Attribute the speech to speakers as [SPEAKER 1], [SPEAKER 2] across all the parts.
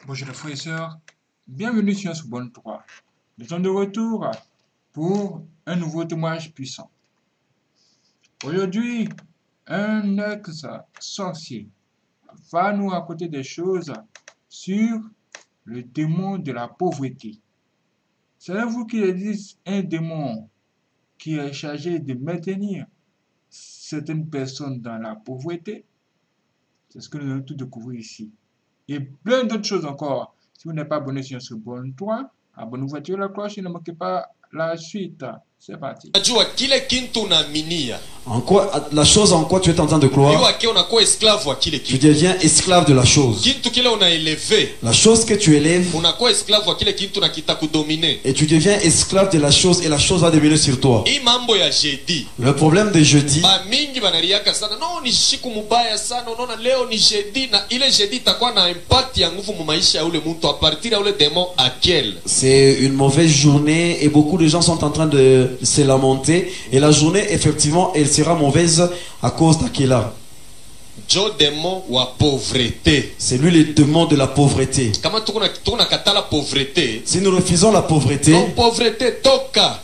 [SPEAKER 1] Bonjour les frères et sœurs, bienvenue sur ce bon 3. Nous sommes de retour pour un nouveau témoignage puissant. Aujourd'hui, un ex-sorcier va nous raconter des choses sur le démon de la pauvreté. Savez-vous qu'il existe un démon qui est chargé de maintenir certaines personnes dans la pauvreté? C'est ce que nous allons tout découvrir ici. Et plein d'autres choses encore. Si vous n'êtes pas abonné sur ce bon 3, abonnez-vous, activez la cloche et ne manquez pas la suite. C'est parti.
[SPEAKER 2] En quoi, la chose en quoi tu es en train de croire, tu deviens esclave de la chose. La chose que tu élèves, et tu deviens esclave de la chose et la chose va devenir sur toi. Le problème de jeudi, c'est une mauvaise journée et beaucoup de gens sont en train de se lamenter, et la journée effectivement elle sera mauvaise à cause d'Akela. C'est lui le démon de la pauvreté. Si nous refusons la pauvreté,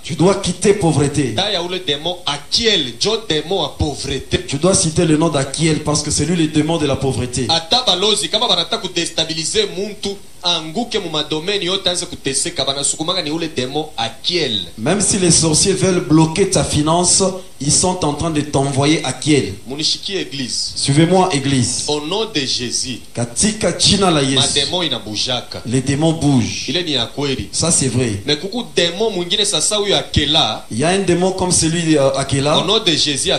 [SPEAKER 2] tu dois quitter pauvreté. Tu dois citer le nom d'Akiel parce que c'est lui le démon de la pauvreté. Même si les sorciers veulent bloquer ta finance, ils sont en train de t'envoyer Akiel. Suivez-moi, église.
[SPEAKER 3] Au nom de Jésus,
[SPEAKER 2] Katika jina la Yesu, les démons bougent. Ça c'est vrai. Il y a un démon comme celui d'Akela.
[SPEAKER 3] au nom de Jésus,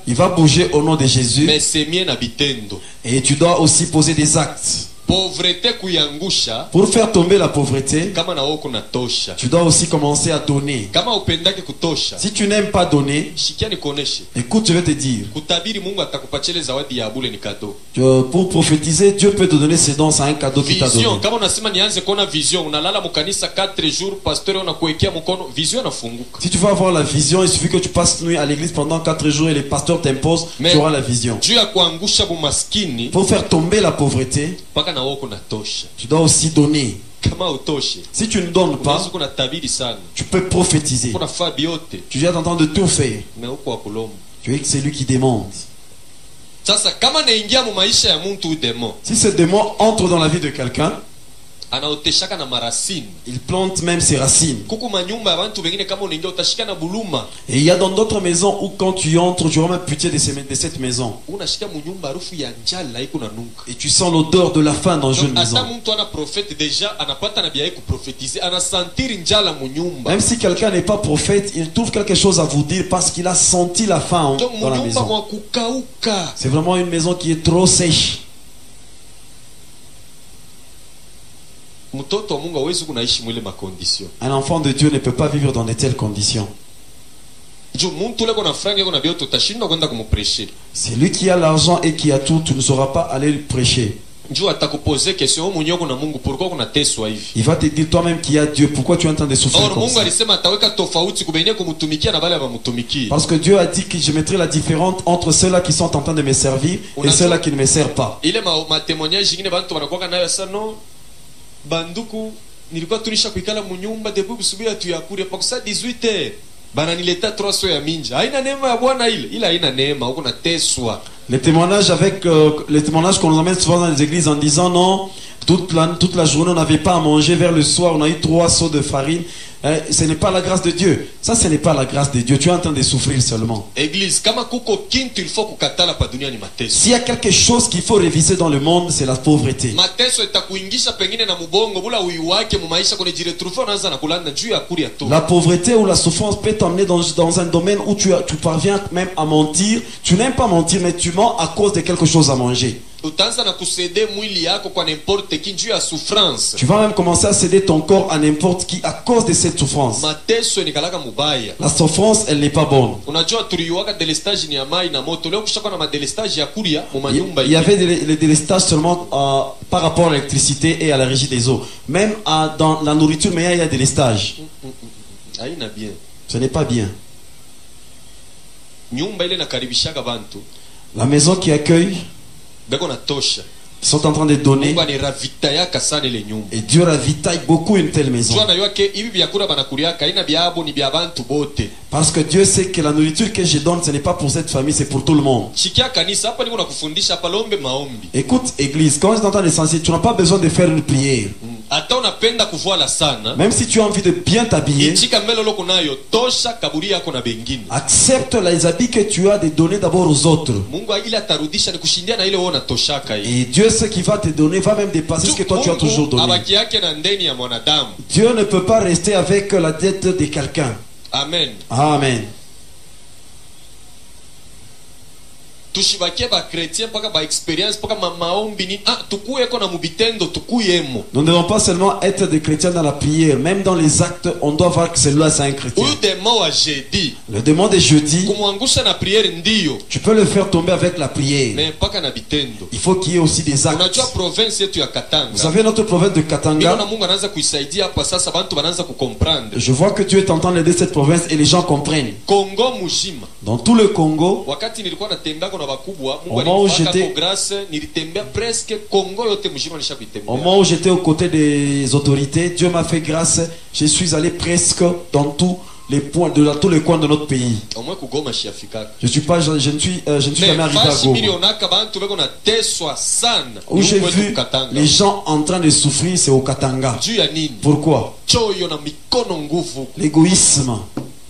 [SPEAKER 2] Il va bouger au nom de Jésus.
[SPEAKER 3] mais c'est mien habitendo.
[SPEAKER 2] Et tu dois aussi poser des actes.
[SPEAKER 3] Pauvreté kuyangusha,
[SPEAKER 2] Pour faire tomber la pauvreté,
[SPEAKER 3] kama na woko na tosha.
[SPEAKER 2] tu dois aussi commencer à donner.
[SPEAKER 3] Kama upendake kutosha,
[SPEAKER 2] Si tu n'aimes pas donner,
[SPEAKER 3] shikia nikoneshe.
[SPEAKER 2] écoute, je vais te dire.
[SPEAKER 3] Kutabiri Mungu atakupachele zawadi ya bure ni kado.
[SPEAKER 2] Pour prophétiser, Dieu peut te donner ses dons, c'est un cadeau qu'il t'a donné.
[SPEAKER 3] Vision, kama unasema nianze kuona vision, unalala mukanisa 4 jours, pasteur unakuwekea mkono, vision inafunguka.
[SPEAKER 2] Si tu veux avoir la vision, il suffit que tu passes nuit à l'église pendant 4 jours et les pasteurs t'imposent, tu auras la vision.
[SPEAKER 3] Juu ya kuangusha bumaskini,
[SPEAKER 2] Pour faire tomber la pauvreté,
[SPEAKER 3] paka na woko na tosha.
[SPEAKER 2] tu dois aussi donner.
[SPEAKER 3] Kama utoshe,
[SPEAKER 2] Si tu ne donnes pas,
[SPEAKER 3] unaweza kuna tabiri sana.
[SPEAKER 2] tu peux prophétiser.
[SPEAKER 3] Kuna fabi yote,
[SPEAKER 2] Tu es en train de tout faire.
[SPEAKER 3] na huko wakulomba.
[SPEAKER 2] Tu es celui qui demande.
[SPEAKER 3] Sasa kama naingia mu maisha ya muntu demo,
[SPEAKER 2] Si ce démon entre dans la vie de quelqu'un,
[SPEAKER 3] anaoteshaka na marasini.
[SPEAKER 2] il plante même ses racines.
[SPEAKER 3] Kuku manyumba ya bantu wengine kama unaingia utashika na buluma.
[SPEAKER 2] Et il y a dans d'autres maisons où quand tu entres, tu auras même pitié de cette maison.
[SPEAKER 3] Unashika munyumba harufu ya njala iko nanuka.
[SPEAKER 2] Et tu sens l'odeur de la faim dans une maison.
[SPEAKER 3] Hata mtu ana prophète déjà anapata na bia kuprofetiser, anasantiri njala munyumba.
[SPEAKER 2] Même si quelqu'un n'est pas prophète, il trouve quelque chose à vous dire parce qu'il a senti la faim
[SPEAKER 3] Donc
[SPEAKER 2] dans la
[SPEAKER 3] munyumba
[SPEAKER 2] maison.
[SPEAKER 3] mwa kukauka.
[SPEAKER 2] C'est vraiment une maison qui est trop sèche.
[SPEAKER 3] Mtoto wa Mungu hawezi kunaishi mwile makondisio.
[SPEAKER 2] Un enfant de Dieu ne peut pas vivre dans de telles conditions.
[SPEAKER 3] Juu muntu leko na franga yako na bioto utashindwa kwenda kumprêcher.
[SPEAKER 2] C'est lui qui a l'argent et qui a tout, tu ne sauras pas aller le prêcher.
[SPEAKER 3] Juu atakuposer question wewe mwenyewe kuna Mungu pourquoi kunateswa hivi?
[SPEAKER 2] Il va te dire toi-même qui a Dieu, pourquoi tu es en train de souffrir
[SPEAKER 3] Or
[SPEAKER 2] comme
[SPEAKER 3] Mungu
[SPEAKER 2] ça?
[SPEAKER 3] alisema ataweka tofauti kubenye kumtumikia na wale hawamtumikia.
[SPEAKER 2] Parce que Dieu a dit que je mettrai la différence entre ceux-là qui sont en train de me servir et ceux-là qui ne me servent pas.
[SPEAKER 3] Ile ma témoignage ingine bantu wanakuwa nayo sana no banduku nilikuwa tulisha kuikala munyumba depuis busubuhi tuyakure pa kusa 18h bana nileta 300 ya minja haina neema ya Bwana ile haina neema huko nateswa.
[SPEAKER 2] Les témoignages qu'on nous emmène souvent dans les églises en disant non, toute la journée on n'avait pas à manger, vers le soir on a eu 3 seaux de farine. Ce n'est pas la grâce de Dieu. Ça, ce n'est pas la grâce de Dieu. Tu es en train de souffrir seulement.
[SPEAKER 3] Église, kama kuko kintu il faut kukatala pa dunia ni mateso.
[SPEAKER 2] S'il y a quelque chose qu'il faut réviser dans le monde, c'est la pauvreté.
[SPEAKER 3] Mateso itakuingisha pengine na mubongo bula uiwake mu maisha kone jiretrouver unaanza na kulanda juu ya kuri ya tu.
[SPEAKER 2] La pauvreté ou la souffrance peut t'emmener dans un domaine où tu parviens même à mentir. Tu n'aimes pas mentir, mais tu mens à cause de quelque chose à manger.
[SPEAKER 3] Utaanza na kusede mwili yako kwa n'importe qui juu ya souffrance.
[SPEAKER 2] Tu vas même commencer à céder ton corps à n'importe qui à cause de cette souffrance.
[SPEAKER 3] Mateso ni kalaka mubaya.
[SPEAKER 2] La souffrance, elle n'est pas bonne.
[SPEAKER 3] Unajua tuliwaka delestage ni ya mai na moto. Leo kushaka na madelestage ya kuria mu manyumba.
[SPEAKER 2] Il y avait les délestages seulement par rapport à l'électricité et à la régie des eaux. Même dans la nourriture, mais il y a des délestages.
[SPEAKER 3] Haina bien.
[SPEAKER 2] Ce n'est pas bien.
[SPEAKER 3] Nyumba ile nakaribishaka bantu.
[SPEAKER 2] La maison qui accueille,
[SPEAKER 3] beko na tosha.
[SPEAKER 2] Ils sont en train de donner.
[SPEAKER 3] Mungu aniravitayaka sana ile nyumba.
[SPEAKER 2] Et Dieu ravitaille beaucoup une telle maison.
[SPEAKER 3] Jua anajua ke hivi vyakula banakuliaka haina byabo ni bya bantu bote.
[SPEAKER 2] Parce que Dieu sait que la nourriture que je donne, ce n'est pas pour cette famille, c'est pour tout le monde.
[SPEAKER 3] Shikia kanisa hapa niko nakufundisha hapa lombe maombi.
[SPEAKER 2] Écoute, église, quand tu entends l'essentiel, tu n'as pas besoin de faire une prière.
[SPEAKER 3] Hata unapenda kuvala sana.
[SPEAKER 2] Même si tu as envie de bien t'habiller,
[SPEAKER 3] Ichika mbele loko nayo tosha kaburi yako na bengine.
[SPEAKER 2] accepte les habits que tu as de donner d'abord aux autres.
[SPEAKER 3] Mungu ile atarudisha ni kushindia na ile wewe unatoshaka hii.
[SPEAKER 2] Et Dieu, ce qu'il va te donner, va même dépasser ce que toi tu as toujours donné.
[SPEAKER 3] Abaki yake na ndeni ya mwanadamu.
[SPEAKER 2] Dieu ne peut pas rester avec la dette de quelqu'un.
[SPEAKER 3] Amen.
[SPEAKER 2] Amen.
[SPEAKER 3] Tushibakie ba chrétien mpaka ba experience mpaka maombi ni tukuyeko na mubitendo tukuyemo.
[SPEAKER 2] Nous ne devons pas seulement être des chrétiens dans la prière, même dans les actes, on doit voir que celui-là c'est un chrétien.
[SPEAKER 3] Huyu demo wa jeudi.
[SPEAKER 2] Le démon de jeudi,
[SPEAKER 3] Kumwangusha na prière ndiyo.
[SPEAKER 2] tu peux le faire tomber avec la prière.
[SPEAKER 3] Mais mpaka na bitendo.
[SPEAKER 2] Il faut qu'il y ait aussi des actes.
[SPEAKER 3] Unajua province yetu ya Katanga.
[SPEAKER 2] Vous savez notre province de
[SPEAKER 3] Ndio
[SPEAKER 2] Katanga,
[SPEAKER 3] na Mungu anaanza kuisaidia hapa sasa bantu wanaanza kucomprendre.
[SPEAKER 2] je vois que Dieu est en train d'aider cette province et les gens comprennent.
[SPEAKER 3] Kongo mujima.
[SPEAKER 2] Dans tout le Congo,
[SPEAKER 3] Wakati nilikuwa natembea na bakubwa,
[SPEAKER 2] Au moment où
[SPEAKER 3] Mungu
[SPEAKER 2] j'étais-
[SPEAKER 3] alinipaka grâce, nilitembea presque Kongo yote mujima
[SPEAKER 2] au
[SPEAKER 3] nishakuitembea.
[SPEAKER 2] moment où j'étais aux côtés des autorités, Dieu m'a fait grâce. Je suis allé presque dans tous les points tous les coins de notre pays.
[SPEAKER 3] Au moins kugoma shiafikaka.
[SPEAKER 2] Je ne suis jamais
[SPEAKER 3] Mais
[SPEAKER 2] arrivé à
[SPEAKER 3] fasi
[SPEAKER 2] Goma.
[SPEAKER 3] milionaka bantu beko nateswa sana.
[SPEAKER 2] Où j'ai
[SPEAKER 3] Mungu
[SPEAKER 2] vu
[SPEAKER 3] wetu Katanga.
[SPEAKER 2] les gens en train de souffrir, c'est au Katanga.
[SPEAKER 3] Juu ya nini?
[SPEAKER 2] Pourquoi?
[SPEAKER 3] Choyo na mikono nguvu.
[SPEAKER 2] L'égoïsme.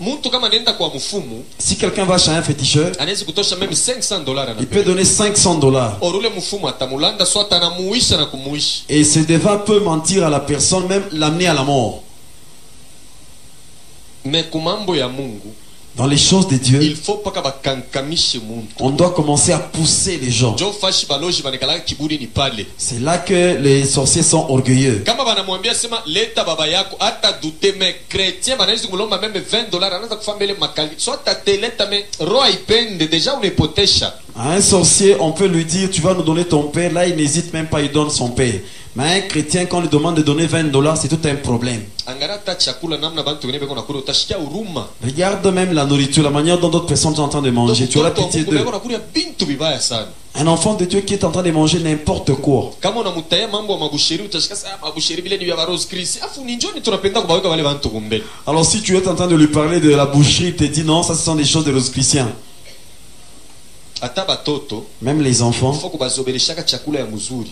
[SPEAKER 3] Muntu kama nenda kwa mfumu,
[SPEAKER 2] Si quelqu'un va chez un féticheur,
[SPEAKER 3] anaweza kutosha même $500
[SPEAKER 2] il peut donner $500.
[SPEAKER 3] orule mfumu atamulanda swata anamuisha na kumuisha.
[SPEAKER 2] Et ce devin peut mentir à la personne, même l'amener à la mort.
[SPEAKER 3] Mais kumambo ya Mungu,
[SPEAKER 2] Dans les choses de Dieu,
[SPEAKER 3] il faut paka bakankamishe muntu.
[SPEAKER 2] on doit commencer à pousser les gens.
[SPEAKER 3] Jo fashi baloji banekalaka kiburi ni pale.
[SPEAKER 2] C'est là que les sorciers sont orgueilleux.
[SPEAKER 3] Kama banamwambia sema leta baba yako hata dute me chrétien banaweza kumlomba meme $20 anaanza kufa mbele makali. Swata teleta me roa ipende deja unepotesha.
[SPEAKER 2] À un sorcier, on peut lui dire, tu vas nous donner ton père. Là, il n'hésite même pas, il donne son père. Mais un chrétien, quand on lui demande de donner $20, c'est tout un problème.
[SPEAKER 3] Angara ta chakula namna bantu wengine beko nakula utashikia huruma.
[SPEAKER 2] Regarde même la nourriture, la manière dont d'autres personnes sont en train de manger. Tu auras pitié d'eux.
[SPEAKER 3] Beko nakulia bintu vibaya sana.
[SPEAKER 2] Un enfant de Dieu qui est en train de manger n'importe quoi.
[SPEAKER 3] Kama unamutaya mambo ya mabusheri utashika sasa mabusheri bile ni vya Rose Chris. Afu ni njoni tunapenda kubaweka wale bantu kumbele.
[SPEAKER 2] Alors si tu es en train de lui parler de la boucherie, il te dit non, ça ce sont des choses de los chrétiens.
[SPEAKER 3] Hata batoto
[SPEAKER 2] Même les enfants,
[SPEAKER 3] faut kubazobeleshaka chakula ya mzuri.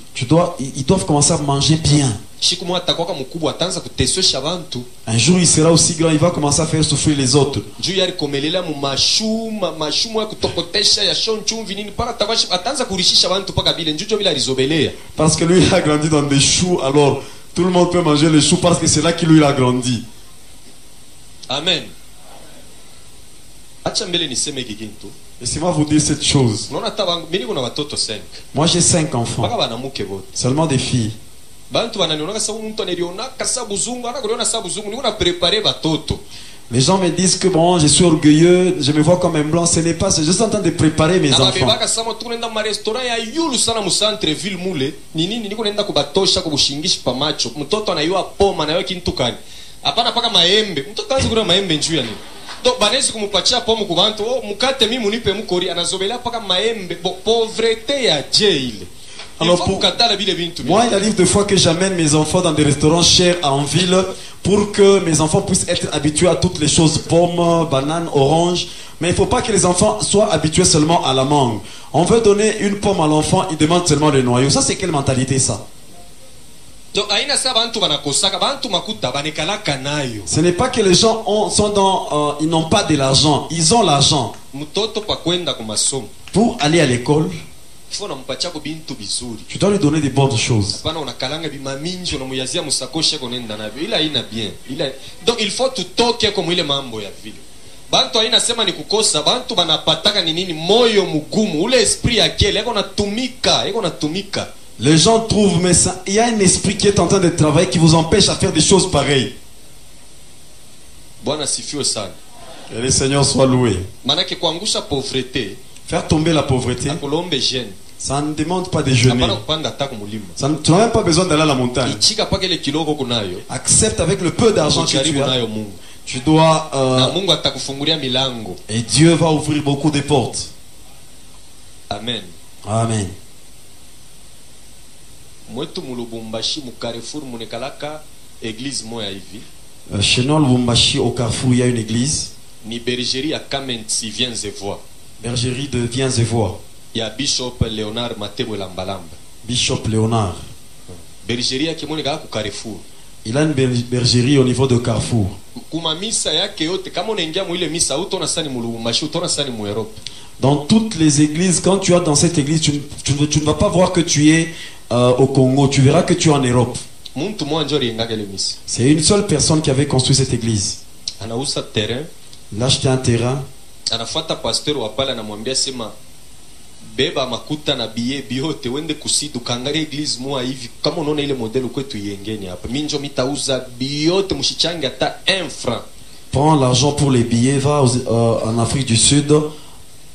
[SPEAKER 2] ils doivent commencer à manger bien.
[SPEAKER 3] Siku moja atakuwa mkubwa ataanza kuteswesha bantu.
[SPEAKER 2] Un jour, il sera aussi grand, il va commencer à faire souffrir les autres.
[SPEAKER 3] Juu yari komelela mu mashumu ya kutokotesha ya shon chumvi nini para tabashi ataanza kurishisha bantu paka bile njujo bila rizobelea.
[SPEAKER 2] Parce que lui, il a grandi dans des choux, alors tout le monde peut manger les choux parce que c'est là qu'il lui a grandi.
[SPEAKER 3] Amen. Acha mbele niseme kikintu.
[SPEAKER 2] Laissez-moi vous dire cette chose.
[SPEAKER 3] Unaona hata mimi kuna watoto 5.
[SPEAKER 2] Moi, j'ai 5 enfants,
[SPEAKER 3] Paka banamuke bote.
[SPEAKER 2] seulement des filles.
[SPEAKER 3] Bantu bananionaka sababu mtu anelionaka sababu zungu anakuliona sababu zungu niko na préparer batoto.
[SPEAKER 2] Les gens me disent que bon, je suis orgueilleux, je me vois comme un blanc. Ce n'est pas, c'est juste en train de préparer mes enfants.
[SPEAKER 3] Ababebaka sama tunaenda ma restaurant ya yulu sana mu centre ville mule. Ni nini niko naenda kubatosha kubushingishi pa macho. Mtoto anayua poma na yoki ntukani. Hapana paka maembe. Mtoto anza kula maembe njuu ya nini? Donc banesi kumupatia pomo ku bantu, mukate mimi munipe mukori anazobelea paka maembe. Bon, pauvreté ya jail.
[SPEAKER 2] Alors moi, il arrive des fois que j'amène mes enfants dans des restaurants chers en ville pour que mes enfants puissent être habitués à toutes les choses, pommes, bananes, oranges. Mais il ne faut pas que les enfants soient habitués seulement à la mangue. On veut donner une pomme à l'enfant, il demande seulement le noyau. Ça, c'est quelle mentalité ça? Ce n'est pas que les gens ils n'ont pas de l'argent, ils ont l'argent. Pour aller à l'école, tu dois lui donner des bonnes choses.
[SPEAKER 3] Donc il faut tutoke comme ile mambo ya vile. Bantu haina sema ni kukosa, bantu banapataka ni nini moyo mugumu, ule esprit yake iko natumika.
[SPEAKER 2] Les gens trouvent, mais ça, il y a un esprit qui est en train de travailler qui vous empêche à faire des choses pareilles.
[SPEAKER 3] Bwana sifiwe sana.
[SPEAKER 2] Que le Seigneur soit loué.
[SPEAKER 3] Manake kuangusha pauvreté,
[SPEAKER 2] faire tomber la pauvreté, ça ne demande pas de jeûner. Tu n'as même pas besoin d'aller à la montagne. Accepte avec le peu d'argent que tu as. Tu dois et Dieu va ouvrir beaucoup de portes.
[SPEAKER 3] Amen.
[SPEAKER 2] Amen.
[SPEAKER 3] mwetu mu Lubumbashi mu Carrefour munekalaka église moya hivi
[SPEAKER 2] Chez nous, à Lubumbashi, au Carrefour, il y a une église.
[SPEAKER 3] ni bergerie ya Kamenzi viens et vois
[SPEAKER 2] Bergerie de Viens et Vois.
[SPEAKER 3] ya Bishop Leonard Matebwe Lambalamba.
[SPEAKER 2] Bishop Léonard.
[SPEAKER 3] Bergerie yake monekala ku Carrefour.
[SPEAKER 2] Il a une bergerie au niveau de Carrefour.
[SPEAKER 3] Kuma misa yake yote kama unaingia mu ile misa utona sani mu Lubumbashi utona sani mu Europe.
[SPEAKER 2] Dans toutes les églises, quand tu es dans cette église, tu ne vas pas voir que tu es au Congo. Tu verras que tu es en Europe.
[SPEAKER 3] Muntu mmoja ndio aliyengaga ile misa.
[SPEAKER 2] C'est une seule personne qui avait construit cette église.
[SPEAKER 3] Anauza terrain,
[SPEAKER 2] Il a acheté un terrain.
[SPEAKER 3] anafuata pasteur wa pale anamwambia sema beba makuta na bie biote wende kusidu kangalia église moja hivi kama unaona ile modelo kwetu yengeni hapa. Mimi ndio mitauza biote mshichange hata 1 franc.
[SPEAKER 2] Prends l'argent pour les billets, va en Afrique du Sud.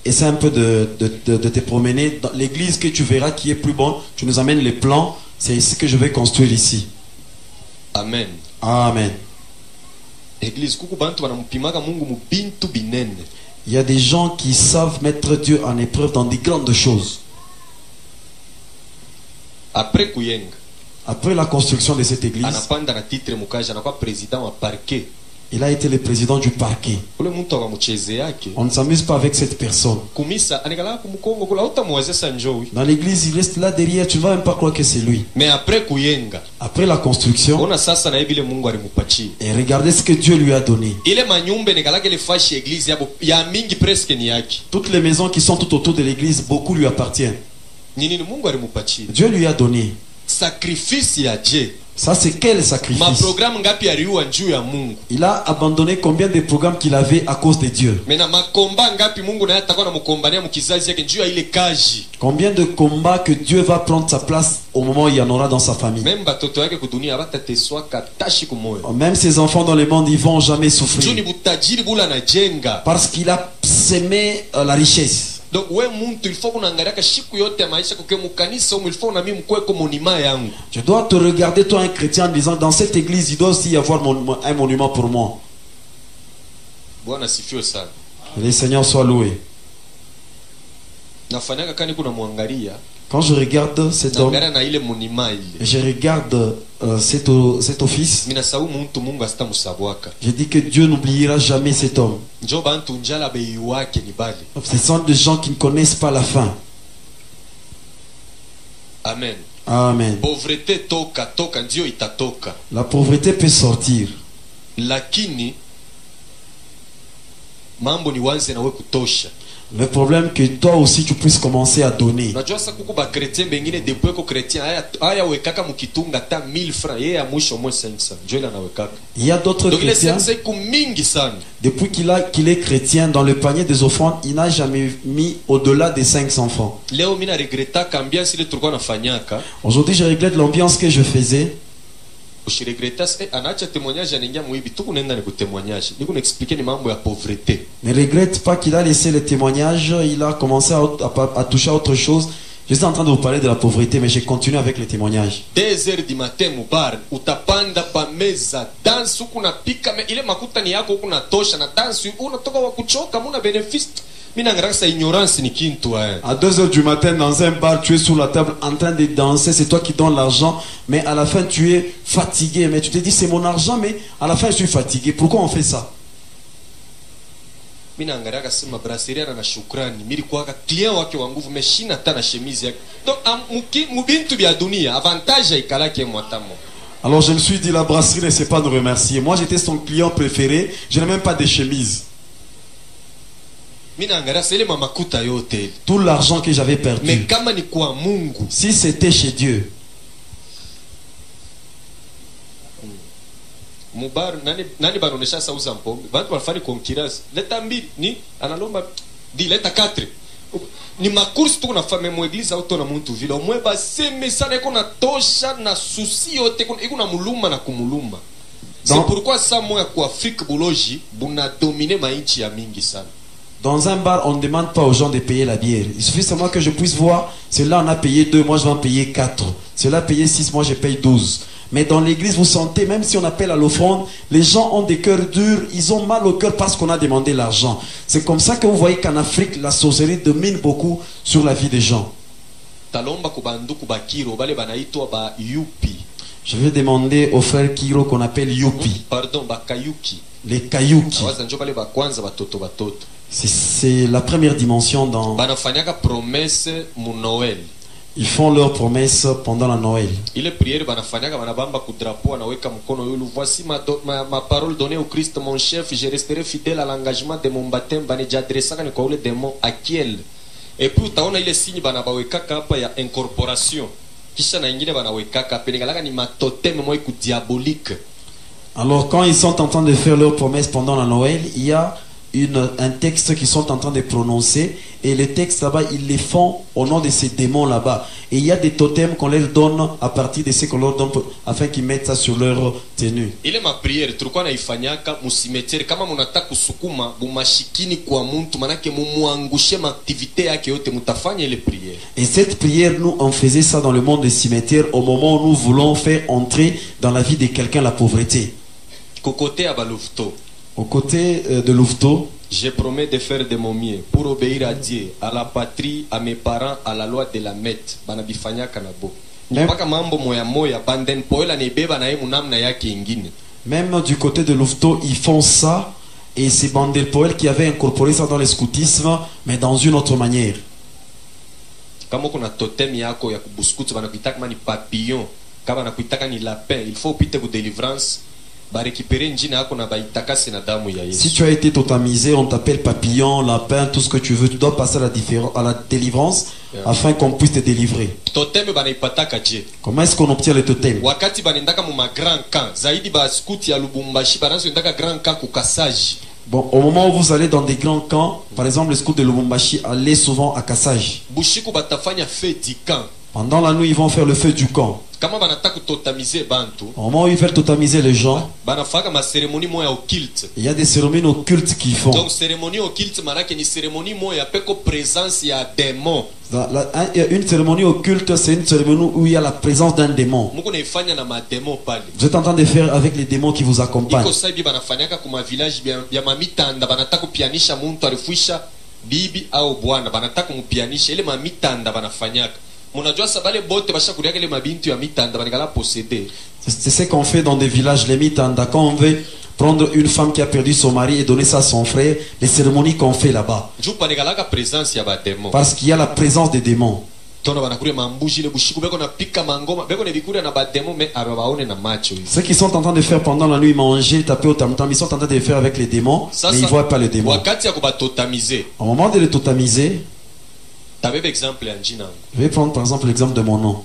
[SPEAKER 2] Essaie un peu de te promener. Dans l'église que tu verras qui est plus bonne, tu nous amènes les plans. C'est ici que je vais construire ici.
[SPEAKER 3] Amen.
[SPEAKER 2] Amen.
[SPEAKER 3] Église kuku bantu banampimaka Mungu mu bintu binene.
[SPEAKER 2] Il y a des gens qui savent mettre Dieu en épreuve dans des grandes choses.
[SPEAKER 3] Après kuyenga
[SPEAKER 2] Après la construction de cette église,
[SPEAKER 3] anapanda na titre mukaji anakuwa président wa parquet.
[SPEAKER 2] il a été le président du parquet.
[SPEAKER 3] Ule muntu akamucheze yake.
[SPEAKER 2] On ne s'amuse pas avec cette personne.
[SPEAKER 3] Kumisa anekala kumukongo kula utamwazesa njoo.
[SPEAKER 2] Dans l'église, il reste là derrière, tu ne vas même pas croire que c'est lui.
[SPEAKER 3] Mais après kuyenga
[SPEAKER 2] Après la construction,
[SPEAKER 3] ona sasa na ibile Mungu alimupachi.
[SPEAKER 2] et regardez ce que Dieu lui a donné.
[SPEAKER 3] Ile manyumba nekalaka ile fashi église yabo ya mingi presque ni yake.
[SPEAKER 2] Toutes les maisons qui sont tout autour de l'église, beaucoup lui appartiennent.
[SPEAKER 3] Nini Mungu alimupachi.
[SPEAKER 2] Dieu lui a donné.
[SPEAKER 3] Sacrifice ya je.
[SPEAKER 2] Ça, c'est quel
[SPEAKER 3] Ma
[SPEAKER 2] sacrifice?
[SPEAKER 3] programme ngapi aliua njuu ya Mungu.
[SPEAKER 2] Il a abandonné combien de programmes qu'il avait à cause de Dieu?
[SPEAKER 3] Mena makomba ngapi Mungu na yatakuwa na mukombania mukizazi yake njuu ya ile kaji.
[SPEAKER 2] Combien de combats que Dieu va prendre sa place au moment où il y en aura dans sa famille?
[SPEAKER 3] Même batoto yake kudunia batateswa katashi kumoyo.
[SPEAKER 2] Même ses enfants dans le monde, ils vont jamais
[SPEAKER 3] Njuu
[SPEAKER 2] souffrir.
[SPEAKER 3] ni butajiri bula na jenga.
[SPEAKER 2] Parce qu'il a semé la richesse.
[SPEAKER 3] Donc we muntu il faut kunaangalia shiku yote ya maisha kwa mukanisa umu il faut na mimi mkweko monima yangu.
[SPEAKER 2] Tu dois te regarder, toi, un chrétien, en disant, dans cette église, il doit aussi y avoir un monument pour moi.
[SPEAKER 3] Bwana sifiwe sana.
[SPEAKER 2] Que le Seigneur soit loué.
[SPEAKER 3] Nafanyaka kani kuna muangalia.
[SPEAKER 2] Quand je regarde cet homme,
[SPEAKER 3] Naangalia na ile monima ile.
[SPEAKER 2] et je regarde cet office,
[SPEAKER 3] Mina sau muntu Mungu asita musabwaka.
[SPEAKER 2] je dis que Dieu n'oubliera jamais cet homme.
[SPEAKER 3] Njoo bantu njala bei wake ni bali.
[SPEAKER 2] Ce sont des gens qui ne connaissent pas la fin.
[SPEAKER 3] Amen.
[SPEAKER 2] Amen.
[SPEAKER 3] Pauvreté toka ndio itatoka.
[SPEAKER 2] La pauvreté peut sortir.
[SPEAKER 3] Lakini mambo ni wanze nawe kutosha.
[SPEAKER 2] Le problème que toi aussi tu puisses commencer à donner.
[SPEAKER 3] Unajua sasa kuko ba chrétien bengine depuis ko chrétien haya wekaka mukitunga ta 1000 francs yeye ya mwisho mwe 500. Njoo ile anawekaka.
[SPEAKER 2] Il y a d'autres
[SPEAKER 3] Donc ile
[SPEAKER 2] chrétiens,
[SPEAKER 3] 500 ku mingi sana.
[SPEAKER 2] depuis qu'il est chrétien, dans le panier des offrandes, il n'a jamais mis au-delà des 500 francs.
[SPEAKER 3] Leo mina regreta ambiance ile tulikuwa nafanyaka.
[SPEAKER 2] Aujourd'hui, je regrette l'ambiance que je faisais.
[SPEAKER 3] Ushiregreta anaacha témoignage anaingia muibi tu kunaenda ni kutémoignage. Niko expliquer ni mambo ya pauvreté.
[SPEAKER 2] Ne regrette pas qu'il a laissé le témoignage, il a commencé à toucher à autre chose. Je suis en train de vous parler de la pauvreté, mais j'ai continué avec les témoignages.
[SPEAKER 3] 2h du matin mubar utapanda pa meza dance kuna pika ile makuta ni yako kuna tosha na dance unatoka wa kuchoka muna bénéfice. Mina ngarasa ignorance ni kintu hein.
[SPEAKER 2] À 2h du matin, dans un bar, tu es sur la table en train de danser, c'est toi qui donnes l'argent, mais à la fin tu es fatigué. Mais tu te dis c'est mon argent, mais à la fin je suis fatigué. Pourquoi on fait ça?
[SPEAKER 3] Mina angalia sema brasserie na shukrani mili kwa client wake wa nguvu meshina tana chemise yake. Donc mubintu bya dunia avantage ikalake mwatamo.
[SPEAKER 2] Alors je me suis dit la brasserie ne sait pas nous remercier. Moi j'étais son client préféré, je n'ai même pas de chemise.
[SPEAKER 3] Mina angalia sele mamakuta yote.
[SPEAKER 2] Tout l'argent que j'avais perdu.
[SPEAKER 3] Mais kama ni kwa Mungu.
[SPEAKER 2] Si c'était chez Dieu.
[SPEAKER 3] Mubar nani banonesha sauza mpombe. Bantu walifanya concurrence. Leta mbili ni analomba di leta 4. Ni makursi tu kuna fame mu église auto na muntu vile. Omwe ba seme sana iko na tosha na susi yote iko na muluma na kumuluma. C'est pourquoi ça moi kwa Afrique bouloji buna dominer mainchi ya mingi sana.
[SPEAKER 2] Dans un bar, on ne demande pas aux gens de payer la bière. Il suffit seulement que je puisse voir, celui-là on a payé 2, moi je vais en payer 4. Celui-là a payé 6, moi je paye 12. Mais dans l'église, vous sentez, même si on appelle à l'offrande, les gens ont des cœurs durs, ils ont mal au cœur parce qu'on a demandé l'argent. C'est comme ça que vous voyez qu'en Afrique, la sorcellerie domine beaucoup sur la vie des gens.
[SPEAKER 3] talomba kubanduku bakiro bale banaitwa ba yupi.
[SPEAKER 2] Je vais demander au frère Kiro qu'on appelle Yupi,
[SPEAKER 3] Pardon, bakayuki.
[SPEAKER 2] les Kayuki.
[SPEAKER 3] Awaza njo bale bakwanza batoto batoto.
[SPEAKER 2] C'est la première dimension dans...
[SPEAKER 3] Banafanyaka promesse mu Noël.
[SPEAKER 2] Ils font leurs promesses pendant la Noël.
[SPEAKER 3] Ile prière banafanyaka banabamba ku drapeau anaweka mkono yulu. Voici ma parole donnée au Christ mon chef, je resterai fidèle à l'engagement de mon baptême. Banejadresaka ni kwa ule démon Akiel. Et puis utaona ile signe banabawekaka hapa ya incorporation. Kisha na ingine banawekaka penegalaka ni matoteme moyo ku diabolique.
[SPEAKER 2] Alors quand ils sont en train de faire leurs promesses pendant la Noël, il y a un texte qu'ils sont en train de prononcer, et les textes là-bas, ils les font au nom de ces démons là-bas. Et il y a des totems qu'on leur donne à partir de ce qu'on leur donne afin qu'ils mettent ça sur leur tenue.
[SPEAKER 3] Ile ma prière tulikuwa naifanyaka musimetiere kama munataka kusukuma bumashikini kwa muntu manake mumuangushe ma activité yake yote mutafanya ile prière.
[SPEAKER 2] Et cette prière, nous, on faisait ça dans le monde des cimetières au moment où nous voulons faire entrer dans la vie de quelqu'un la pauvreté.
[SPEAKER 3] Kokote ya balufto.
[SPEAKER 2] Aux côtés de Louveteau,
[SPEAKER 3] Je promets de faire de mon mieux pour obéir à Dieu, à la patrie, à mes parents, à la loi de la Mette. Banabifanyaka nabo. Mpaka mambo moya moya banden poela nebeba na yemu namna yake ingine.
[SPEAKER 2] même du côté de Louveteau, ils font ça, et c'est Bandel Poel qui avait incorporé ça dans le scoutisme, mais dans une autre manière.
[SPEAKER 3] Kama kuna totem yako ya kubuskuti banakuitaka mani papillon, kama banakuitaka ni lapin, il faut upite ku délivrance.
[SPEAKER 2] Si tu as été totamisé, on t'appelle papillon, lapin, tout ce que tu veux, tu dois passer à la délivrance afin qu'on puisse te délivrer. Comment est-ce qu'on obtient le totem? Bon, au moment où vous allez dans des grands camps, par exemple les scouts de Lubumbashi, allez souvent à Kassaj. Pendant la nuit, ils vont faire le feu du camp. Au moment où ils veulent totamiser les gens, il y a des cérémonies occultes qu'ils font.
[SPEAKER 3] Donc cérémonie occulte manake ni cérémonie moya peko présence ya démon.
[SPEAKER 2] Une cérémonie occulte, c'est une cérémonie où il y a la présence d'un démon. Vous êtes en train de faire avec les démons qui vous accompagnent.
[SPEAKER 3] Bibi au bwana banataka mupianisha ile mamitanda banafanyaka. Munajua sabale bote bashakuliaka ile mabintu ya mitanda banigala posséder.
[SPEAKER 2] C'est ce qu'on fait dans des villages, les mitanda. Quand on veut prendre une femme qui a perdu son mari et donner ça à son frère, les cérémonies qu'on fait là-bas. Parce qu'il y a la présence des démons. Ceux qui sont en train de faire pendant la nuit, manger, taper au tam-tam, ils sont en train de le faire avec les démons, mais ils ne voient pas les démons. Au moment de les totamiser, je vais prendre par exemple l'exemple de mon nom.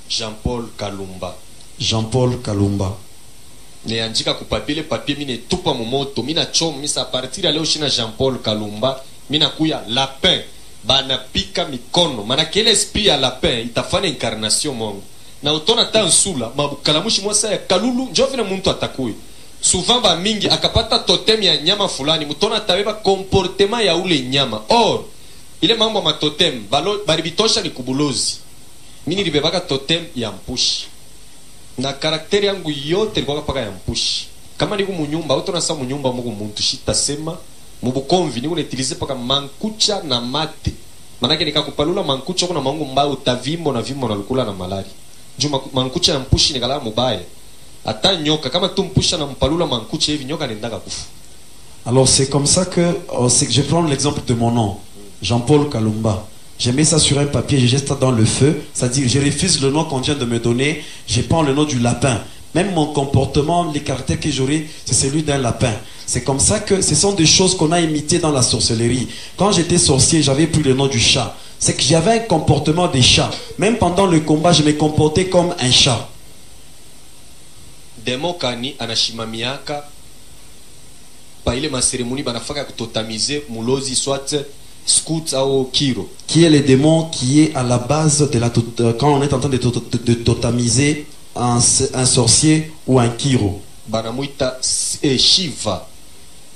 [SPEAKER 3] Jean-Paul Kalumba.
[SPEAKER 2] Jean-Paul Kalumba.
[SPEAKER 3] Neandika ku papier le papier mine tupa mu moto mina chom misa partir leo shina Jean-Paul Kalumba mina kuya lapin bana pika mikono maana kile esprit ya lapin itafanya incarnation mongo na utona tansula mabukalamushi mwasa ya kalulu njo vile muntu atakui souvent ba mingi akapata totem ya nyama fulani mutona tabeba comportement ya ule nyama or ile mambo ma totem baribitosha ni kubulozi mini libebaka totem ya mpushi na karakteri yangu yote ilikuwa paka ya mpushi kama niko munyumba auto nasa munyumba mungu muntu shita sema mubukomvi niko netilize paka mankucha na mate manake nikakupalula mankucha kuna mangu mbaya utavimbo na vimbo na lukula na malari juma mankucha na mpushi nikala mubaya hata nyoka kama tu mpusha na mpalula mankucha hivi nyoka nendaka kufu.
[SPEAKER 2] Alors c'est comme ça que je prends l'exemple de mon nom, Jean-Paul Kalumba. Je mets ça sur un papier, je jette ça dans le feu. C'est-à-dire, je refuse le nom qu'on vient de me donner. Je prends le nom du lapin. Même mon comportement, les caractères que j'aurai, c'est celui d'un lapin. C'est comme ça que ce sont des choses qu'on a imitées dans la sorcellerie. Quand j'étais sorcier, j'avais pris le nom du chat. C'est que j'avais un comportement de chat. Même pendant le combat, je me comportais comme un chat.
[SPEAKER 3] Demo kani anashimamiaka pa ile ma cérémonie banafaka kutotamize mulozi soit scout au kiro.
[SPEAKER 2] Qui est le démon qui est à la base de la quand on est en train de totamiser un sorcier ou un kiro.
[SPEAKER 3] Banamuita Shiva,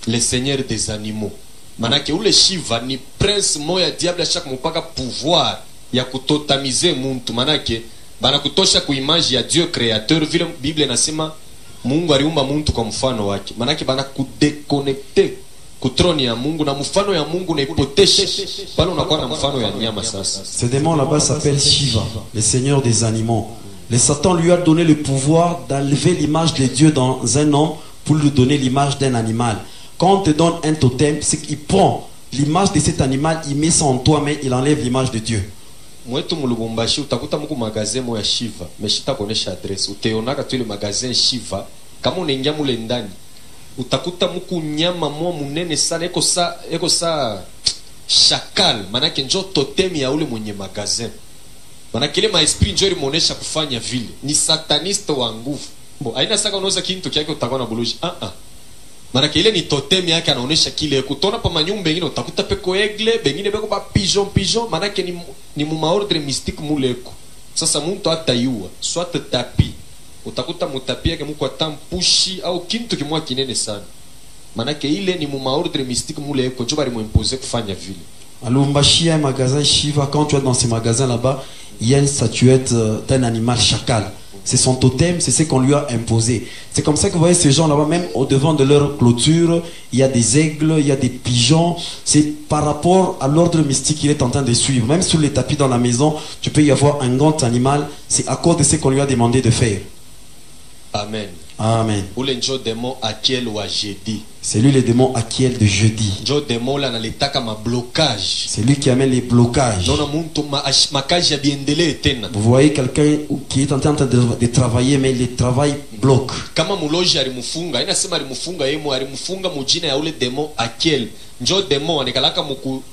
[SPEAKER 3] le seigneur des animaux. Manake ule Shiva ni prince moya diable chaque mpaka pouvoir ya kutotamize muntu manake banakutosha kuimage ya Dieu créateur vile Bible inasema Mungu aliumba muntu kwa mfano wake. Manake banakudeconnecter kutroni ya Mungu na mfano ya Mungu naipotesha pale unakuwa na mfano ya nyama sasa.
[SPEAKER 2] Ce démon là-bas s'appelle Shiva, le seigneur des animaux. Le Satan lui a donné le pouvoir d'enlever l'image de Dieu dans un homme pour lui donner l'image d'un animal. Quand on te donne un totem, c'est qu'il prend l'image de cet animal, il met ça en toi, mais il enlève l'image de Dieu.
[SPEAKER 3] Mwetu mulubumbashi utakuta muku magazin moya Shiva, meshita kuonesha adresse. Utaonaka tu ile magazin Shiva, kama unaingia mule ndani utakuta muku nyama moya munene sana eko sa shakal, manake njo totem ya ule mwenye magazin. Manake ile maesprit njo limuonesha kufanya vile. Ni sataniste wa nguvu. Bo, haina saka unaweza kintu kyake utakuwa na buluji. Manake ile ni totem yake anaonesha kile. Kutona pa manyumba mengine utakuta peko egle, bengine peko ba pigeon. Manake ni mu ordre mystique muleko. Sasa muntu atayua, soit tapi. Utakuta mutapi yake muko atampushi au kintu kimwa kinene sana. Manake ile ni mu ordre mystique muleko, njo bari mu imposer kufanya vile.
[SPEAKER 2] À Lubumbashi, il y a un magasin Shiva. Quand tu es dans ces magasins là-bas, il y a une statuette d'un animal chacal. C'est son totem, c'est ce qu'on lui a imposé. C'est comme ça que vous voyez ces gens là-bas, même au devant de leur clôture, il y a des aigles, il y a des pigeons. C'est par rapport à l'ordre mystique qu'il est en train de suivre. Même sur les tapis dans la maison, tu peux y avoir un grand animal. C'est à cause de ce qu'on lui a demandé de faire.
[SPEAKER 3] Amen.
[SPEAKER 2] Amen.
[SPEAKER 3] Ule njo démon Akiel wa jeudi.
[SPEAKER 2] C'est lui le démon Akiel de jeudi.
[SPEAKER 3] Njo démon la naletaka ma blocage.
[SPEAKER 2] C'est lui qui amène les blocages.
[SPEAKER 3] Nona muntu makaji ya biendelee tena.
[SPEAKER 2] Vous voyez quelqu'un qui est en train de travailler, mais le travail bloque.
[SPEAKER 3] Kama muloji alimufunga, inasema alimufunga yemo, alimufunga mujina ya ule démon Akiel. Njo démon anikalaka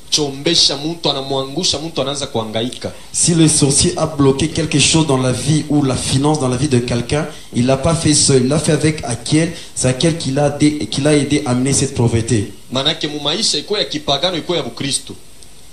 [SPEAKER 3] mukuchombesha muntu, anamwangusha muntu, anaanza kuhangaika.
[SPEAKER 2] Si le sorcier a bloqué quelque chose dans la vie ou la finance dans la vie de quelqu'un, il l'a pas fait seul, il l'a fait avec Akiel. C'est Akiel qui l'a aidé à amener cette pauvreté.
[SPEAKER 3] Manake mu maisha iko ya kipagano iko ya Bukristo.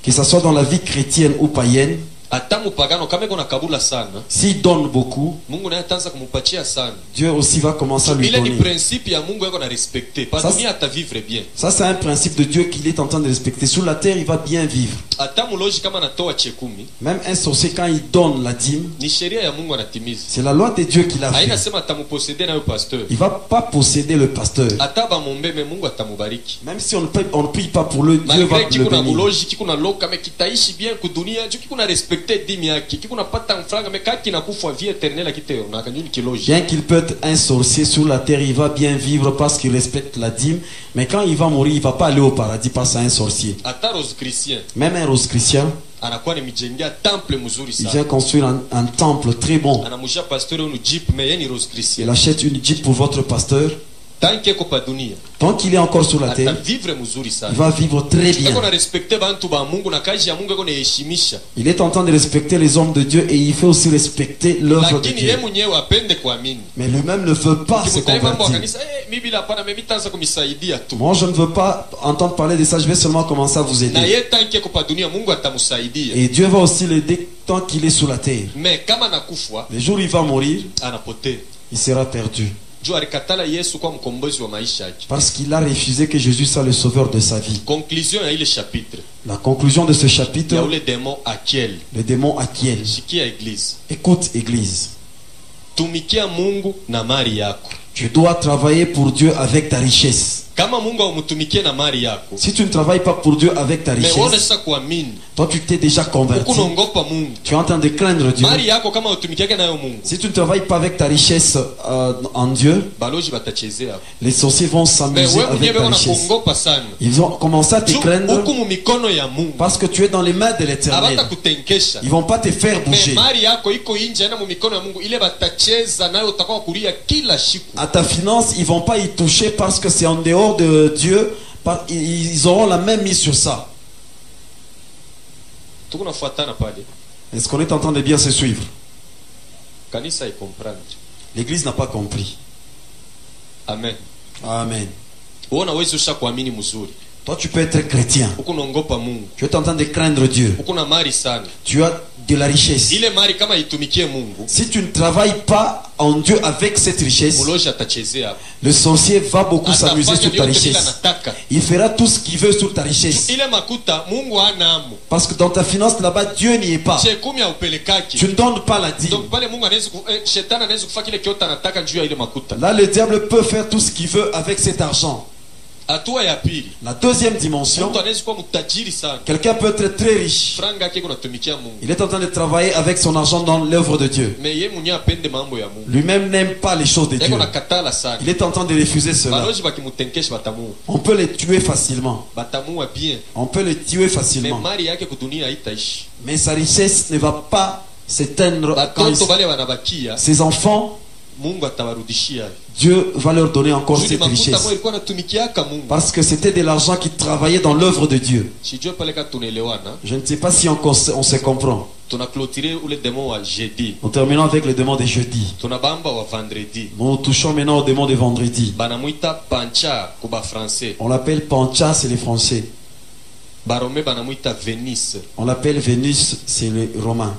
[SPEAKER 2] Que ça soit dans la vie chrétienne ou païenne,
[SPEAKER 3] Ata mupagano kama iko na kabula sana,
[SPEAKER 2] s'il donne beaucoup,
[SPEAKER 3] Mungu naye ataanza kumupatia sana.
[SPEAKER 2] Dieu aussi va commencer à lui
[SPEAKER 3] Ile ni
[SPEAKER 2] donner.
[SPEAKER 3] principe ya Mungu yako na respecter. Pas
[SPEAKER 2] Ça,
[SPEAKER 3] dunia atavivre bien.
[SPEAKER 2] Ça, c'est un principe de Dieu qu'il est en train de respecter. Sur la terre, il va bien vivre.
[SPEAKER 3] Ata muloji kama natoa chekumi,
[SPEAKER 2] Même un sorcier, quand il donne la dîme,
[SPEAKER 3] ni sheria ya Mungu anatimiza.
[SPEAKER 2] c'est la loi de Dieu qu'il a
[SPEAKER 3] Haina
[SPEAKER 2] fait.
[SPEAKER 3] sema atamuposede na yo pasteur.
[SPEAKER 2] Il va pas posséder le pasteur.
[SPEAKER 3] Ata ba mumbeme Mungu atamubariki.
[SPEAKER 2] Même si on ne prie pas pour le Dieu va
[SPEAKER 3] Malgré
[SPEAKER 2] le
[SPEAKER 3] kiko na
[SPEAKER 2] bénir.
[SPEAKER 3] muloji kiko na loka me kitaishi bien kudunia, juu kiko na respecter dimi yake. Kiko na pata mfranga me kaki na kufa vie éternelle akiteo na kanjuni kiloji.
[SPEAKER 2] Bien qu'il peut être un sorcier sur la terre, il va bien vivre parce qu'il respecte la dîme. Mais quand il va mourir, il va pas aller au paradis parce que c'est un sorcier.
[SPEAKER 3] Ata rose chrétien
[SPEAKER 2] Même un rose chrétien,
[SPEAKER 3] anakuwa ni mijengea temple mzuri
[SPEAKER 2] il
[SPEAKER 3] sana.
[SPEAKER 2] vient construire un temple très bon.
[SPEAKER 3] Anamusha pasteur une jeep me yeye ni rose
[SPEAKER 2] Il
[SPEAKER 3] chrétien.
[SPEAKER 2] achète une jeep pour votre pasteur.
[SPEAKER 3] Tant que ko pa dunia,
[SPEAKER 2] Tant qu'il est encore sur la
[SPEAKER 3] ata
[SPEAKER 2] terre,
[SPEAKER 3] vivre mzuri
[SPEAKER 2] il
[SPEAKER 3] sana.
[SPEAKER 2] va vivre très bien.
[SPEAKER 3] Eko na respecter bantu ba Mungu na kazi ya Mungu eko na heshimisha.
[SPEAKER 2] Il est en train de respecter les hommes de Dieu et il fait aussi respecter l'œuvre de
[SPEAKER 3] Lakini yeye
[SPEAKER 2] Dieu.
[SPEAKER 3] mwenyewe apende kuamini.
[SPEAKER 2] Mais lui-même ne veut pas se
[SPEAKER 3] Kimutaye mambo ya
[SPEAKER 2] convertir.
[SPEAKER 3] kanisa, mimi bila hapana, mimi nitaanza kumisaidia tu.
[SPEAKER 2] Moi, je ne veux pas entendre parler de ça. Je vais seulement commencer à vous
[SPEAKER 3] Na
[SPEAKER 2] aider.
[SPEAKER 3] yeye tanke ko pa dunia Mungu atamsaidia.
[SPEAKER 2] Et Dieu va aussi l'aider tant qu'il est sur la terre.
[SPEAKER 3] Mais kama nakufa
[SPEAKER 2] Le jour où il va mourir,
[SPEAKER 3] anapotea.
[SPEAKER 2] il sera perdu.
[SPEAKER 3] Juu alikatala Yesu kwa mkombozi wa maisha yake.
[SPEAKER 2] Parce qu'il a refusé que Jésus soit le sauveur de sa vie.
[SPEAKER 3] Conclusion ya ile chapitre
[SPEAKER 2] La conclusion de ce
[SPEAKER 3] ya
[SPEAKER 2] chapitre,
[SPEAKER 3] ule démon Akiel.
[SPEAKER 2] le démon Akiel.
[SPEAKER 3] Sikia église.
[SPEAKER 2] Écoute, Église.
[SPEAKER 3] Tumikia Mungu na mali yako.
[SPEAKER 2] Tu dois travailler pour Dieu avec ta richesse.
[SPEAKER 3] Kama Mungu aumutumikie na mali yako,
[SPEAKER 2] Si tu ne travailles pas pour Dieu avec ta
[SPEAKER 3] meone
[SPEAKER 2] richesse,
[SPEAKER 3] sasa kuamini.
[SPEAKER 2] toi tu t'es déjà converti.
[SPEAKER 3] Ukunaogopa Mungu.
[SPEAKER 2] Tu es en train de craindre Dieu.
[SPEAKER 3] Mali yako kama utumikiake nayo Mungu,
[SPEAKER 2] Si tu ne travailles pas avec ta richesse en Dieu,
[SPEAKER 3] baloji batachezea.
[SPEAKER 2] les sorciers vont
[SPEAKER 3] Mais
[SPEAKER 2] s'amuser
[SPEAKER 3] wewe
[SPEAKER 2] avec
[SPEAKER 3] mwenyewe
[SPEAKER 2] ta
[SPEAKER 3] una
[SPEAKER 2] richesse.
[SPEAKER 3] kuogopa sana.
[SPEAKER 2] Ils vont commencer à te
[SPEAKER 3] Juu
[SPEAKER 2] craindre
[SPEAKER 3] huku mu mikono ya Mungu.
[SPEAKER 2] parce que tu es dans les mains de l'Éternel.
[SPEAKER 3] Abata kutenkesha.
[SPEAKER 2] Ils vont pas te faire
[SPEAKER 3] Mais
[SPEAKER 2] bouger.
[SPEAKER 3] mali yako iko nje na mu mikono ya Mungu, ile batacheza nayo utakuwa kulia kila siku.
[SPEAKER 2] À ta finance, ils vont pas y toucher parce que c'est en dehors de Dieu. Ils auront la même mise sur ça.
[SPEAKER 3] Tuko nafuatana pale.
[SPEAKER 2] Est-ce qu'on est en train de bien se suivre?
[SPEAKER 3] Kanisa ikomprendre.
[SPEAKER 2] L'Église n'a pas compris.
[SPEAKER 3] Amen.
[SPEAKER 2] Amen.
[SPEAKER 3] Uona wewe usha kuamini mzuri.
[SPEAKER 2] Toi, tu peux être chrétien.
[SPEAKER 3] Uko naogopa Mungu.
[SPEAKER 2] Tu es en train de craindre Dieu.
[SPEAKER 3] Uko na mali sana.
[SPEAKER 2] Tu as de la richesse.
[SPEAKER 3] Ile mali kama itumikie Mungu,
[SPEAKER 2] Si tu ne travailles pas en Dieu avec cette richesse,
[SPEAKER 3] muloji atachezea.
[SPEAKER 2] le sorcier va beaucoup s'amuser sur ta
[SPEAKER 3] vile
[SPEAKER 2] richesse.
[SPEAKER 3] anataka.
[SPEAKER 2] Il fera tout ce qu'il veut sur ta richesse.
[SPEAKER 3] Ile makuta Mungu hana amu.
[SPEAKER 2] Parce que dans ta finance là-bas, Dieu n'y est pas.
[SPEAKER 3] Chekumi upelekaki.
[SPEAKER 2] Tu ne donnes pas la dîme.
[SPEAKER 3] Donc pale Mungu anaweza shetani anaweza kufanya kile kiote anataka juu ya ile makuta.
[SPEAKER 2] Là, le diable peut faire tout ce qu'il veut avec cet argent.
[SPEAKER 3] hatua ya pili,
[SPEAKER 2] La deuxième dimension,
[SPEAKER 3] mtu anaweza kuwa mtajiri sana,
[SPEAKER 2] quelqu'un peut être très riche.
[SPEAKER 3] franga yake kunatumikia Mungu,
[SPEAKER 2] Il est en train de travailler avec son argent dans l'œuvre de Dieu.
[SPEAKER 3] mais yeye mwenyewe apende mambo ya Mungu,
[SPEAKER 2] Lui-même n'aime pas les choses de Dieu.
[SPEAKER 3] yako nakatala sana.
[SPEAKER 2] Il est en train de refuser cela.
[SPEAKER 3] Baloji bakimutenkesha batamu,
[SPEAKER 2] On peut les tuer facilement.
[SPEAKER 3] batamu bien,
[SPEAKER 2] On peut les tuer
[SPEAKER 3] mais
[SPEAKER 2] facilement.
[SPEAKER 3] mali yake kudunia haitaishi.
[SPEAKER 2] Mais sa richesse ne va pas s'éteindre quand
[SPEAKER 3] Batoto bale wanabakia,
[SPEAKER 2] ses enfants,
[SPEAKER 3] Mungu atawarudishia.
[SPEAKER 2] Dieu va leur donner encore
[SPEAKER 3] Juli
[SPEAKER 2] cette
[SPEAKER 3] mafuta
[SPEAKER 2] richesse.
[SPEAKER 3] moyo ilikuwa natumikiaka Mungu.
[SPEAKER 2] Parce que c'était de l'argent qui travaillait dans l'œuvre de Dieu.
[SPEAKER 3] Sijue pale kama tunaelewana.
[SPEAKER 2] Je ne sais pas si on se comprend.
[SPEAKER 3] Tunaclôturer ule démon wa jeudi.
[SPEAKER 2] Nous terminons avec le démon de jeudi.
[SPEAKER 3] Tunabamba wa vendredi.
[SPEAKER 2] Nous touchons maintenant au démon de vendredi.
[SPEAKER 3] Banamuita pancha kuba français.
[SPEAKER 2] On l'appelle Pancha, c'est les Français.
[SPEAKER 3] Barome banamuita Venise.
[SPEAKER 2] On l'appelle Vénus, c'est les Romains.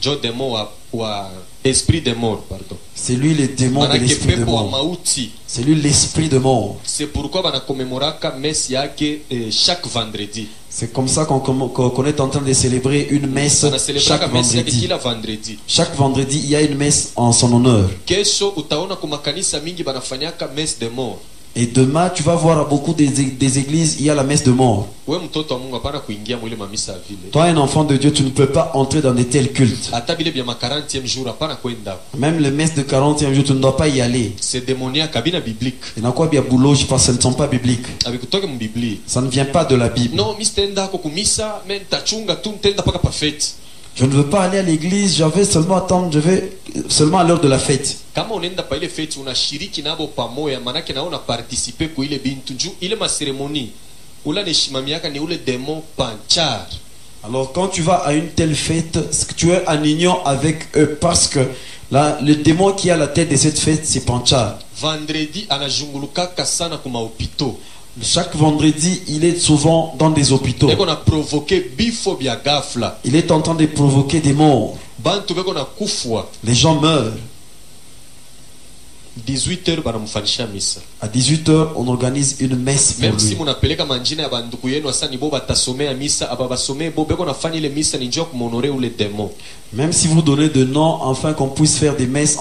[SPEAKER 3] Jo démon wa esprit de mort, pardon.
[SPEAKER 2] C'est lui le démon de
[SPEAKER 3] Manake
[SPEAKER 2] l'esprit de
[SPEAKER 3] pepo wa
[SPEAKER 2] mort.
[SPEAKER 3] mauti.
[SPEAKER 2] C'est lui l'esprit de mort.
[SPEAKER 3] C'est pourquoi banakomemoraka messe yake chaque vendredi.
[SPEAKER 2] C'est comme ça qu'on est en train de célébrer une messe
[SPEAKER 3] Banacelebraka
[SPEAKER 2] chaque
[SPEAKER 3] messe yake
[SPEAKER 2] vendredi.
[SPEAKER 3] kila vendredi.
[SPEAKER 2] Chaque vendredi, il y a une messe en son honneur.
[SPEAKER 3] Kesho utaona kumakanisa mingi banafanyaka messe de mort.
[SPEAKER 2] Et demain, tu vas voir à beaucoup des églises, il y a la messe de mort.
[SPEAKER 3] We mtoto wa Mungu hapana kuingia mwile mamisa vile.
[SPEAKER 2] Toi, un enfant de Dieu, tu ne peux pas entrer dans de tels cultes.
[SPEAKER 3] Hata bile bya ma 40e jour hapana kwenda.
[SPEAKER 2] Même les messes de 40e jour, tu ne dois pas y aller.
[SPEAKER 3] C'est démoniaque kabina biblique.
[SPEAKER 2] Il y a quoi bien boulot, parce que ce ne sont pas bibliques.
[SPEAKER 3] Abikutoke mu Biblia.
[SPEAKER 2] Ça ne vient pas de la Bible.
[SPEAKER 3] No, mi sitaenda ko kumisa, men tachunga tu ntenda paka pa fete.
[SPEAKER 2] Je ne veux pas aller à l'église, je vais seulement attendre, je vais seulement à l'heure de la fête.
[SPEAKER 3] Kama unaenda pa ile fete unashiriki nabo pamoja, manake na una participer ku ile bintu juu ile ma cérémonie. Ula neshimamiaka ni ule démon panchar.
[SPEAKER 2] Alors quand tu vas à une telle fête, tu es en union avec eux parce que là, le démon qui est à la tête de cette fête, c'est Pancha.
[SPEAKER 3] Vendredi anajungulukaka sana kuma hopito.
[SPEAKER 2] Chaque vendredi, il est souvent dans des hôpitaux.
[SPEAKER 3] Eko na provoquer bifo bya gafla.
[SPEAKER 2] Il est en train de provoquer des morts.
[SPEAKER 3] Bantu beko na kufwa.
[SPEAKER 2] Les gens meurent.
[SPEAKER 3] 18h banamfanisha misa.
[SPEAKER 2] À 18h, on organise une messe pour
[SPEAKER 3] Même si
[SPEAKER 2] lui.
[SPEAKER 3] munapeleka manjina ya banduku yenu asa ni bo batasomea misa aba basomee bo beko nafanya ile misa ni njoo kumonore ule démon.
[SPEAKER 2] Même si vous donnez de noms, afin qu'on puisse faire des messes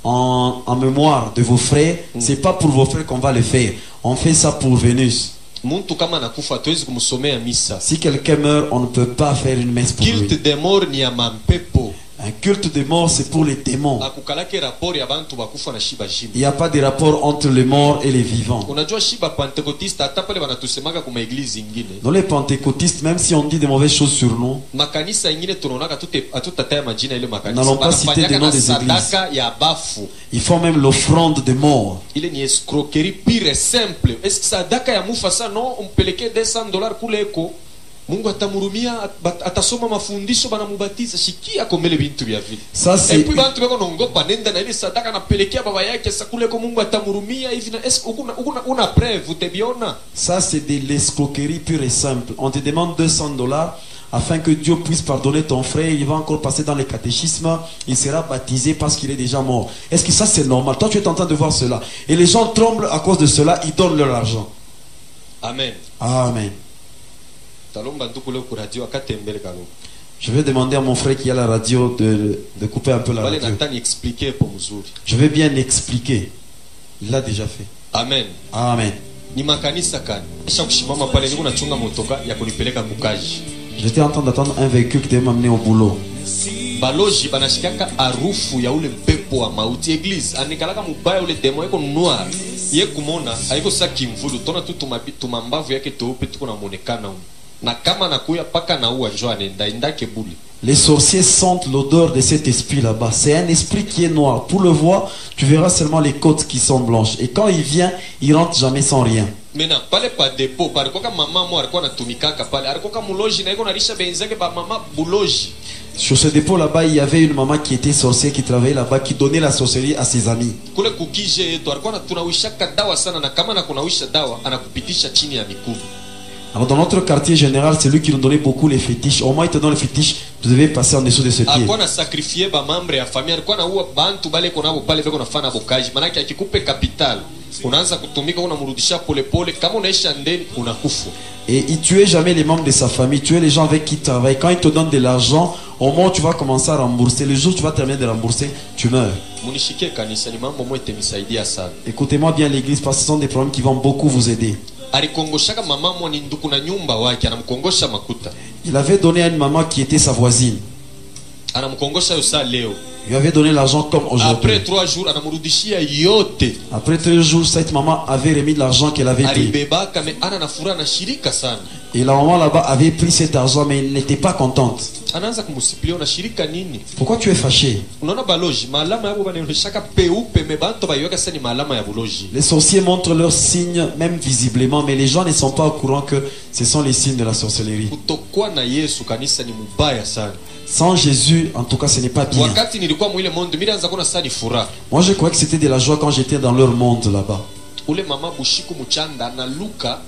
[SPEAKER 2] en mémoire de vos frères, c'est pas pour vos frères qu'on va le faire. On fait ça pour Vénus.
[SPEAKER 3] Muntu kama anakufa hatuwezi kumsomea misa.
[SPEAKER 2] Si quelqu'un meurt, on ne peut pas faire une messe pour lui.
[SPEAKER 3] Culte de mort ni ya mampepo.
[SPEAKER 2] Un culte de mort, c'est pour les démons.
[SPEAKER 3] Akukalake rapport ya bantu bakufa na shiba jima.
[SPEAKER 2] Il n'y a pas de rapport entre les morts et les vivants.
[SPEAKER 3] Unajua shiba pentekotista hata pale wanatusemaka kuma eglise ingine.
[SPEAKER 2] Dans les pentecôtistes, même si on dit de mauvaises choses sur nous,
[SPEAKER 3] Makanisa ingine tunaonaka atutataya majina ile makanisa.
[SPEAKER 2] N'allons pas citer des noms des
[SPEAKER 3] sadaka ya bafu.
[SPEAKER 2] ils font même l'offrande de mort.
[SPEAKER 3] Ile ni escroquerie pure et simple. Est-ce que sadaka ya mufa sa no umpeleke $200 kule eko? Mungu atamurumia, atasoma mafundisho banamubatiza, shikia komele bintu vya vile.
[SPEAKER 2] Ça c'est
[SPEAKER 3] Et puis bantu bako nongopa nenda na ile sadaka napelekea baba yake sa kule ko Mungu atamurumia hivi na est-ce una preuve utabiona?
[SPEAKER 2] ça c'est de l'escroquerie pure et simple. On te demande $200 afin que Dieu puisse pardonner ton frère, il va encore passer dans les catéchismes, il sera baptisé parce qu'il est déjà mort. Est-ce que ça c'est normal? Toi tu es en train de voir cela. Et les gens tremblent à cause de cela, ils donnent leur argent.
[SPEAKER 3] Amen.
[SPEAKER 2] Amen.
[SPEAKER 3] Talomba ndukule ku radio akatembele kalo.
[SPEAKER 2] Je vais demander à mon frère qui a la radio de couper un peu la
[SPEAKER 3] Wale
[SPEAKER 2] radio.
[SPEAKER 3] natani expliquer pour mzuri.
[SPEAKER 2] Je vais bien expliquer. Il l'a déjà fait.
[SPEAKER 3] Amen.
[SPEAKER 2] Amen.
[SPEAKER 3] Ni makanisa kani. Kisha kushimama pale niko nachunga motoka ya kunipeleka kukaji.
[SPEAKER 2] J'étais en train d'attendre un véhicule qui devait m'amener au boulot.
[SPEAKER 3] Baloji banashikaka harufu ya ule pepo wa mauti. Eglise anikalaka mubaya ule demo yako noir. Ye kumona haiko sa kimvulu tona tu tumambavu yake teupe tuko na muonekana huko. Na kama nakuya paka na uwa njoo anenda indake buli.
[SPEAKER 2] Les sorciers sentent l'odeur de cet esprit là-bas. C'est un esprit qui est noir. Pour le voir, tu verras seulement les côtes qui sont blanches. Et quand il vient, il rentre jamais sans rien.
[SPEAKER 3] Mena pale pa depo palikuwa mama mo alikuwa anatumikaka pale. Alikuwa muloji na iko narisha benzake ba mama buloji.
[SPEAKER 2] Sur ce dépôt là-bas, il y avait une maman qui était sorcière, qui travaillait là-bas, qui donnait la sorcellerie à ses amis.
[SPEAKER 3] Kule kukije yetu alikuwa tunawishaka dawa sana na kama na kunawisha dawa anakupitisha chini ya miguu.
[SPEAKER 2] Alors dans notre quartier général, c'est lui qui nous donnait beaucoup les fétiches. Au moins il te donne les fétiches, tu devais passer en dessous de ce pied.
[SPEAKER 3] Alikuwa na sacrifier ba membre ya famille, alikuwa na uwa bantu bale konabo pale beko nafana bokaji. Manake akikupe capital, unaanza kutumika unamrudisha pole pole, kama unaisha ndeni unakufa.
[SPEAKER 2] Et il tuait jamais les membres de sa famille, tuait les gens avec qui il travaille. Quand il te donne de l'argent, au moment où tu vas commencer à rembourser, le jour où tu vas terminer de rembourser, tu meurs.
[SPEAKER 3] Munishike kanisa ni mambo mwete misaidia sana.
[SPEAKER 2] Écoutez-moi bien l'église parce que ce sont des problèmes qui vont beaucoup vous aider.
[SPEAKER 3] Alikongoshaka mama mwa ni nduku na nyumba wake anamkongosha makuta.
[SPEAKER 2] Il avait donné à une maman qui était sa voisine.
[SPEAKER 3] Anamkongosha yosa leo.
[SPEAKER 2] Il lui avait donné l'argent comme aujourd'hui.
[SPEAKER 3] Après 3 jours anamrudishia yote.
[SPEAKER 2] Après 3 jours, cette maman avait remis de l'argent qu'elle avait pris.
[SPEAKER 3] Alibebaka me ana na furaha na shirika sana.
[SPEAKER 2] Et la maman là-bas avait pris cet argent mais elle n'était pas contente.
[SPEAKER 3] Anaanza kumsipilia na shirika nini?
[SPEAKER 2] Pourquoi tu es fâché?
[SPEAKER 3] Unaona baloji malama yabo banaonyeshaka peupe me bantu bayoka sasa ni malama ya buloji.
[SPEAKER 2] Les sorciers montrent leurs signes même visiblement mais les gens ne sont pas au courant que ce sont les signes de la sorcellerie.
[SPEAKER 3] Kutokuwa na Yesu kanisa ni mubaya sana.
[SPEAKER 2] Sans Jésus, en tout cas, ce n'est pas bien.
[SPEAKER 3] Wakati nilikuwa mwile monde mimi naanza kuona sasa ni furaha.
[SPEAKER 2] Moi, je croyais que c'était de la joie quand j'étais dans leur monde là-bas.
[SPEAKER 3] Ule mama bushiku muchanda analuka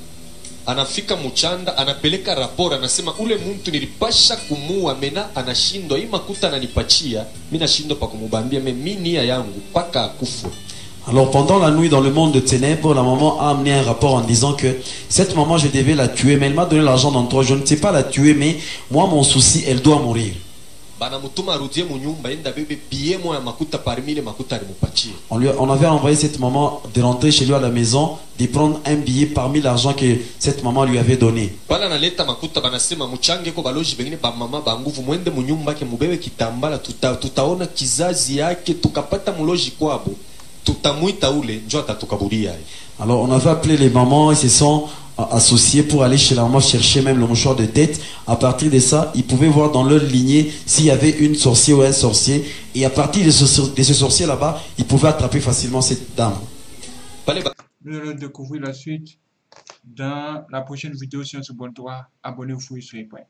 [SPEAKER 3] anafika muchanda anapeleka raporo anasema ule mtu nilipasha kumua mena anashindwa hii makuta ananipachia mimi nashindwa pa kumubambia mimi nia yangu paka akufwe.
[SPEAKER 2] Alors pendant la nuit dans le monde de ténèbres, la maman a amené un rapport en disant que cette maman je devais la tuer mais elle m'a donné l'argent dans 3 jours. Je ne sais pas la tuer mais moi mon souci elle doit mourir. On avait envoyé cette maman de rentrer chez lui à la maison, de prendre un billet parmi l'argent que cette maman lui avait donné. Alors on avait appelé les mamans et se sont associés pour aller chez la maman chercher même le mouchoir de tête. À partir de ça, ils pouvaient voir dans leur lignée s'il y avait une sorcière ou un sorcier. Et à partir de ce sorcier là-bas, ils pouvaient attraper facilement cette dame.
[SPEAKER 1] Nous allons découvrir la suite dans la prochaine vidéo sur ce bon toit. Abonnez-vous sur les points.